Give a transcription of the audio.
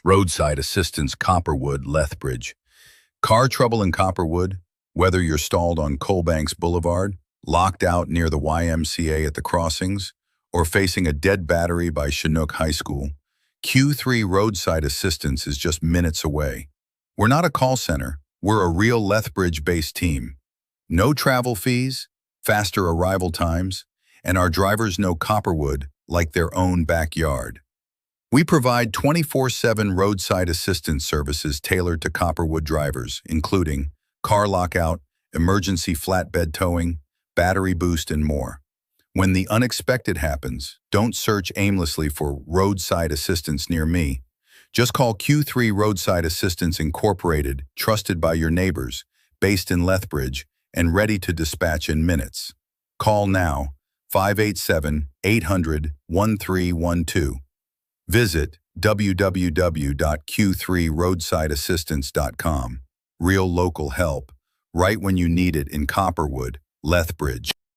Roadside Assistance, Copperwood, Lethbridge. Car trouble in Copperwood, whether you're stalled on Coalbanks Boulevard, locked out near the YMCA at the crossings, or facing a dead battery by Chinook High School, Q3 Roadside Assistance is just minutes away. We're not a call center, we're a real Lethbridge-based team. No travel fees, faster arrival times, and our drivers know Copperwood like their own backyard. We provide 24/7 roadside assistance services tailored to Copperwood drivers, including car lockout, emergency flatbed towing, battery boost, and more. When the unexpected happens, don't search aimlessly for roadside assistance near me. Just call Q3 Roadside Assistance Incorporated, trusted by your neighbors, based in Lethbridge, and ready to dispatch in minutes. Call now, 587-800-1312. Visit www.q3roadsideassistance.com. Real local help, right when you need it in Copperwood, Lethbridge.